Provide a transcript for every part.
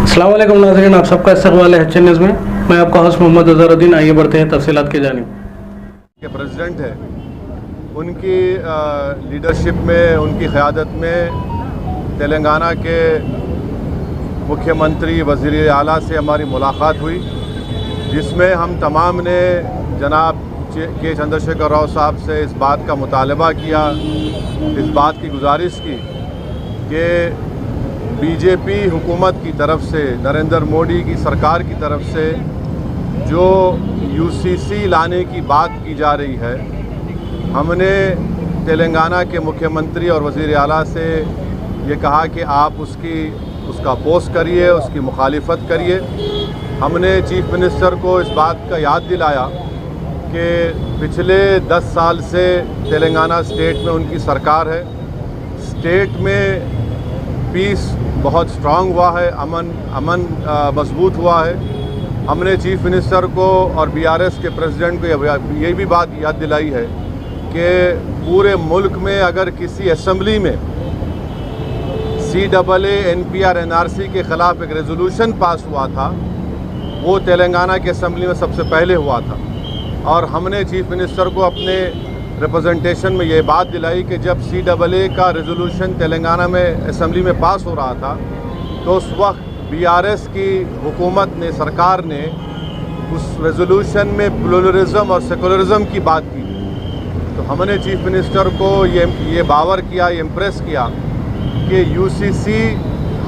अस्सलाम वालेकुम नाज़रीन, आप सबका इस्तकबाल है एचएन न्यूज़ में। मैं आपका होस्ट मोहम्मद अज़हरुद्दीन। आइए बढ़ते हैं तफसीलात की जानिब। के प्रेसिडेंट है, उनकी लीडरशिप में, उनकी क़यादत में तेलंगाना के मुख्यमंत्री वज़ीर आला से हमारी मुलाकात हुई, जिसमें हम तमाम ने जनाब के चंद्रशेखर राव साहब से इस बात का मुतालबा किया, इस बात की गुजारिश की कि बीजेपी हुकूमत की तरफ से, नरेंद्र मोदी की सरकार की तरफ से जो यूसीसी लाने की बात की जा रही है, हमने तेलंगाना के मुख्यमंत्री और वज़ीर आला से ये कहा कि आप उसका अपोज़ करिए, उसकी मुखालिफत करिए। हमने चीफ मिनिस्टर को इस बात का याद दिलाया कि पिछले 10 साल से तेलंगाना स्टेट में उनकी सरकार है, स्टेट में पीस बहुत स्ट्रांग हुआ है, अमन मजबूत हुआ है। हमने चीफ मिनिस्टर को और बीआरएस के प्रेसिडेंट को ये भी बात याद दिलाई है कि पूरे मुल्क में अगर किसी असम्बली में CAA NPR NRC के ख़िलाफ़ एक रेजोल्यूशन पास हुआ था, वो तेलंगाना के असम्बली में सबसे पहले हुआ था। और हमने चीफ मिनिस्टर को अपने रिप्रेजेंटेशन में ये बात दिलाई कि जब CAA का रेजोल्यूशन तेलंगाना में असम्बली में पास हो रहा था, तो उस वक्त बीआरएस की हुकूमत ने, सरकार ने उस रेजोल्यूशन में प्लुरलिज्म और सेकुलरिज्म की बात की। तो हमने चीफ मिनिस्टर को ये बावर किया, ये इम्प्रेस किया कि यूसीसी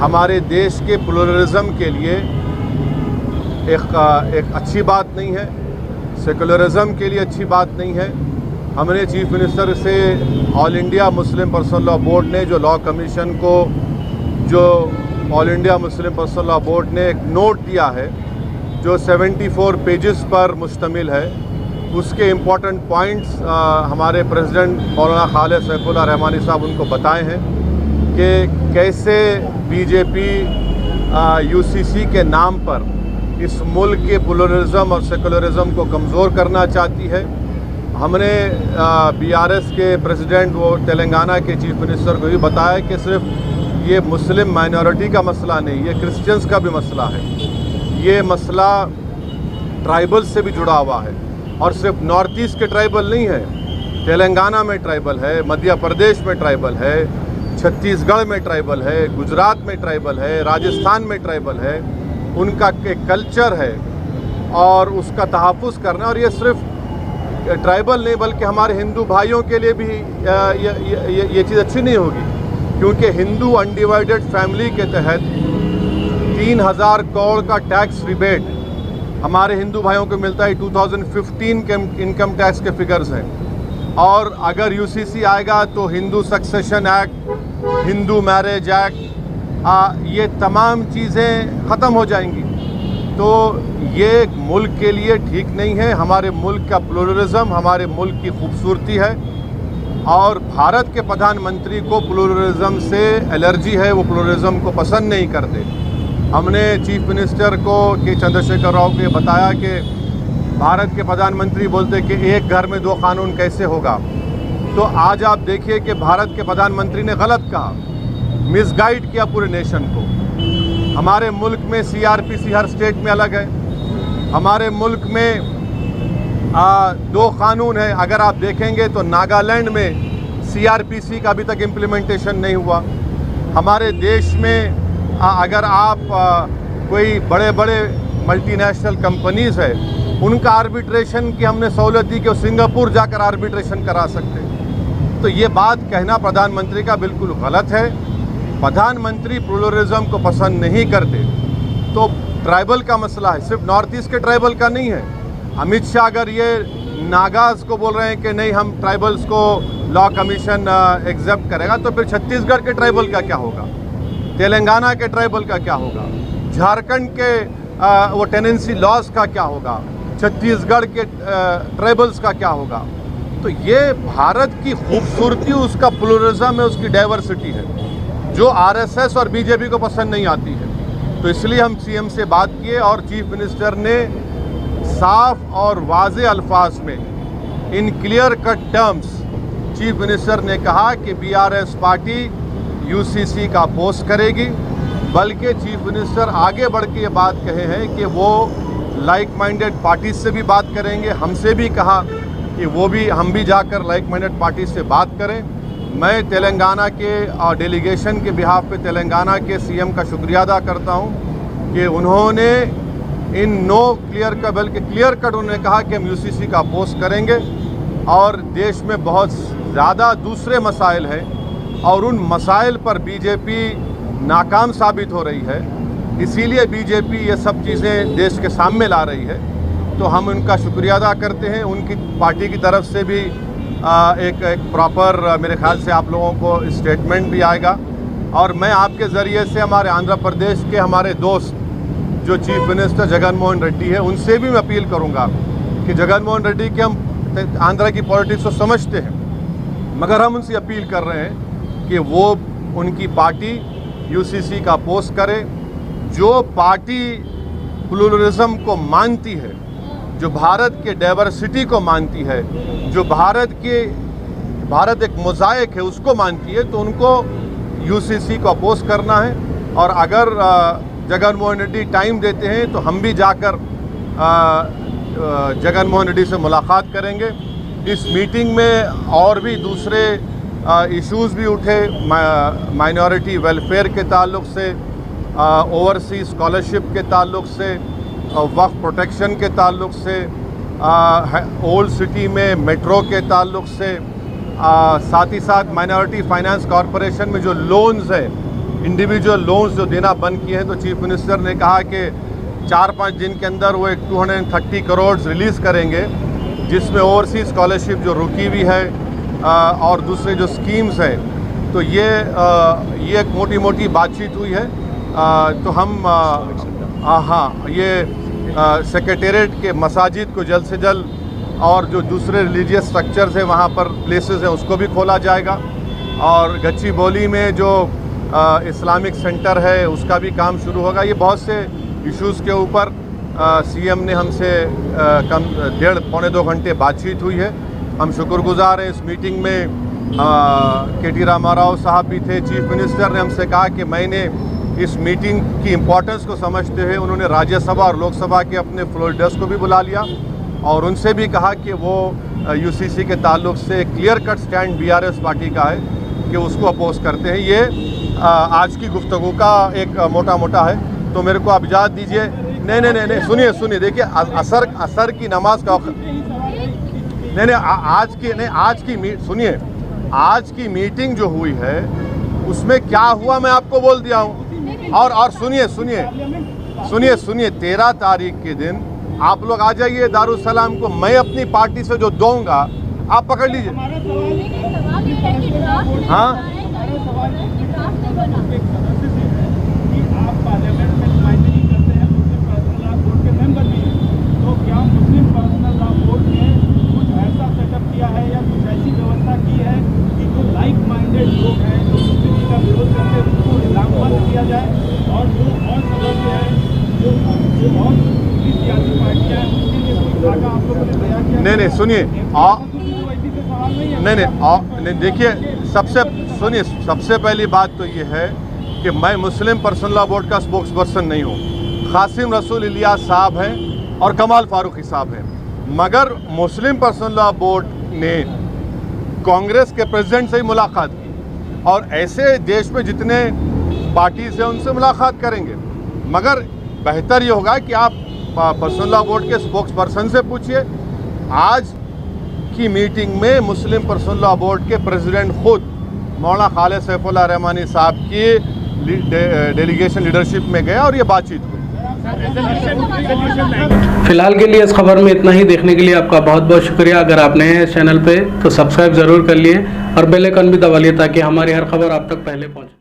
हमारे देश के प्लुरलिज्म के लिए एक अच्छी बात नहीं है, सेकुलरिज्म के लिए अच्छी बात नहीं है। हमने चीफ मिनिस्टर से all India Muslim personal law board ने, जो लॉ कमीशन को, जो all India Muslim personal law board ने एक नोट दिया है जो 74 पेजेस पर मुश्तमिल है, उसके इम्पॉर्टेंट पॉइंट्स हमारे प्रेसिडेंट मौलाना खालिद सैफुल्लाह रहमानी साहब उनको बताए हैं कि कैसे बीजेपी यूसीसी के नाम पर इस मुल्क के प्लुरलिज्म और सेकुलरिज्म को कमज़ोर करना चाहती है। हमने बीआरएस के प्रेसिडेंट, वो तेलंगाना के चीफ मिनिस्टर को भी बताया कि सिर्फ ये मुस्लिम माइनॉरिटी का मसला नहीं, ये क्रिश्चियंस का भी मसला है। ये मसला ट्राइबल्स से भी जुड़ा हुआ है, और सिर्फ नॉर्थ ईस्ट के ट्राइबल नहीं है, तेलंगाना में ट्राइबल है, मध्य प्रदेश में ट्राइबल है, छत्तीसगढ़ में ट्राइबल है, गुजरात में ट्राइबल है, राजस्थान में ट्राइबल है। उनका एक कल्चर है और उसका तहफ़्फ़ुज़ करना। और ये सिर्फ ट्राइबल नहीं, बल्कि हमारे हिंदू भाइयों के लिए भी ये चीज़ अच्छी नहीं होगी, क्योंकि हिंदू अनडिवाइडेड फैमिली के तहत 3000 करोड़ का टैक्स रिबेट हमारे हिंदू भाइयों को मिलता है। 2015 के इनकम टैक्स के फिगर्स हैं। और अगर यूसीसी आएगा तो Hindu succession act, Hindu marriage act, ये तमाम चीज़ें ख़त्म हो जाएंगी। तो ये मुल्क के लिए ठीक नहीं है। हमारे मुल्क का प्लुरलिज्म हमारे मुल्क की खूबसूरती है, और भारत के प्रधानमंत्री को प्लुरलिज्म से एलर्जी है, वो प्लुरलिज्म को पसंद नहीं करते। हमने चीफ मिनिस्टर को के चंद्रशेखर राव को बताया कि भारत के प्रधानमंत्री बोलते कि एक घर में 2 कानून कैसे होगा। तो आज आप देखिए कि भारत के प्रधानमंत्री ने गलत कहा, मिसगाइड किया पूरे नेशन को। हमारे मुल्क में CRPC हर स्टेट में अलग है। हमारे मुल्क में 2 कानून है। अगर आप देखेंगे तो नागालैंड में CRPC का अभी तक इम्प्लीमेंटेशन नहीं हुआ। हमारे देश में अगर आप कोई बड़े बड़े मल्टीनेशनल कंपनीज़ है, उनका आर्बिट्रेशन की हमने सहूलत दी कि वो सिंगापुर जाकर आर्बिट्रेशन करा सकते हैं। तो ये बात कहना प्रधानमंत्री का बिल्कुल गलत है। प्रधानमंत्री प्लुरलिज्म को पसंद नहीं करते। तो ट्राइबल का मसला है, सिर्फ नॉर्थ ईस्ट के ट्राइबल का नहीं है। अमित शाह अगर ये नागाज को बोल रहे हैं कि नहीं, हम ट्राइबल्स को लॉ कमीशन एक्सेप्ट करेगा, तो फिर छत्तीसगढ़ के ट्राइबल का क्या होगा, तेलंगाना के ट्राइबल का क्या होगा, झारखंड के वो टेनेंसी लॉज का क्या होगा, छत्तीसगढ़ के ट्राइबल्स का क्या होगा। तो ये भारत की खूबसूरती, उसका प्लुरलिज्म है, उसकी डाइवर्सिटी है, जो आरएसएस और बीजेपी को पसंद नहीं आती है। तो इसलिए हम सीएम से बात किए और चीफ मिनिस्टर ने साफ और वाज़े अल्फाज में, in clear cut terms, chief minister ने कहा कि बीआरएस पार्टी यूसीसी का अपोज करेगी। बल्कि चीफ मिनिस्टर आगे बढ़ के ये बात कहे हैं कि वो लाइक माइंडेड पार्टीज से भी बात करेंगे। हमसे भी कहा कि हम भी जाकर लाइक माइंडेड पार्टीज से बात करें। मैं तेलंगाना के डेलीगेशन के बिहाफ पे तेलंगाना के सीएम का शुक्रिया अदा करता हूं कि उन्होंने इन नो क्लियर का बल्कि क्लियर कट उन्होंने कहा कि हम यूसीसी का अपोज करेंगे और देश में बहुत ज़्यादा दूसरे मसाइल हैं और उन मसाइल पर बीजेपी नाकाम साबित हो रही है, इसीलिए बीजेपी ये सब चीज़ें देश के सामने ला रही है। तो हम उनका शुक्रिया अदा करते हैं। उनकी पार्टी की तरफ से भी एक प्रॉपर मेरे ख्याल से आप लोगों को स्टेटमेंट भी आएगा। और मैं आपके ज़रिए से हमारे आंध्र प्रदेश के हमारे दोस्त जो चीफ मिनिस्टर जगन मोहन रेड्डी है उनसे भी मैं अपील करूंगा कि जगन मोहन रेड्डी के हम आंध्र की पॉलिटिक्स को समझते हैं, मगर हम उनसे अपील कर रहे हैं कि वो उनकी पार्टी यूसीसी का अपोज करे। जो पार्टी प्लूरलिज्म को मानती है, जो भारत के डाइवर्सिटी को मानती है, जो भारत एक मोज़ाइक है उसको मानती है, तो उनको यूसीसी को अपोज करना है। और अगर जगन मोहन रेड्डी टाइम देते हैं तो हम भी जाकर जगन मोहन रेड्डी से मुलाकात करेंगे। इस मीटिंग में और भी दूसरे इश्यूज़ भी उठे, माइनॉरिटी वेलफेयर के ताल्लुक से, ओवरसीज स्कॉलरशिप के ताल्लुक से, वक्फ प्रोटेक्शन के ताल्लुक से, ओल्ड सिटी में मेट्रो के ताल्लुक से, साथ ही साथ माइनॉरिटी फाइनेंस कॉरपोरेशन में जो लोन्स है, इंडिविजुअल लोन्स जो देना बंद किए हैं, तो चीफ मिनिस्टर ने कहा कि 4-5 दिन के अंदर वो 230 करोड़ रिलीज़ करेंगे, जिसमें ओवरसीज स्कॉलरशिप जो रुकी हुई है और दूसरे जो स्कीम्स हैं। तो ये एक मोटी मोटी बातचीत हुई है। तो हम ये सेक्रेटेरिएट के मसाजिद को जल्द से जल्द और जो दूसरे रिलीजियस स्ट्रक्चर्स हैं वहाँ पर प्लेसेस हैं उसको भी खोला जाएगा। और गच्चीबौली में जो इस्लामिक सेंटर है उसका भी काम शुरू होगा। ये बहुत से इश्यूज़ के ऊपर सीएम ने हमसे कम 1.5-2 घंटे बातचीत हुई है। हम शुक्रगुजार हैं। इस मीटिंग में केटी रामाराव साहब भी थे। चीफ मिनिस्टर ने हमसे कहा कि मैंने इस मीटिंग की इम्पोर्टेंस को समझते हुए उन्होंने राज्यसभा और लोकसभा के अपने फ्लोर लीडर्स को भी बुला लिया और उनसे भी कहा कि वो यूसीसी के ताल्लुक से clear cut stand BRS party का है कि उसको अपोज करते हैं। ये आज की गुफ्तगू का एक मोटा है। तो मेरे को आप इजाज़त दीजिए। नहीं, सुनिए, देखिए असर की नमाज का सुनिए, आज की मीटिंग जो हुई है उसमें क्या हुआ मैं आपको बोल दिया हूँ। और सुनिए 13 तारीख के दिन आप लोग आ जाइए दारुसलाम को। मैं अपनी पार्टी से जो दूंगा आप पकड़ लीजिए। हाँ, नहीं सुनिए, नहीं देखिए, सबसे पहली बात तो ये है कि मैं मुस्लिम पर्सनल लॉ बोर्ड का स्पोक्स पर्सन नहीं हूँ। कासिम रसूल इलियास साहब हैं और कमाल फारूकी साहब हैं, मगर मुस्लिम पर्सनल लॉ बोर्ड ने कांग्रेस के प्रेसिडेंट से ही मुलाकात की और ऐसे देश में जितने पार्टीज हैं उनसे मुलाकात करेंगे। मगर बेहतर ये होगा कि आप पर्सनल लॉ बोर्ड के स्पोक्स पर्सन से पूछिए। आज की मीटिंग में मुस्लिम पर्सनल लॉ बोर्ड के प्रेसिडेंट खुद मौलाना खालिद सैफुल्लाह रहमानी साहब की डेलीगेशन लीडरशिप में गया और ये बातचीत हुई। फिलहाल के लिए इस खबर में इतना ही। देखने के लिए आपका बहुत बहुत शुक्रिया। अगर आप नए हैं इस चैनल पे तो सब्सक्राइब ज़रूर कर लिए और बेल आइकन भी दबा लिए ताकि हमारी हर खबर आप तक पहले पहुंचे।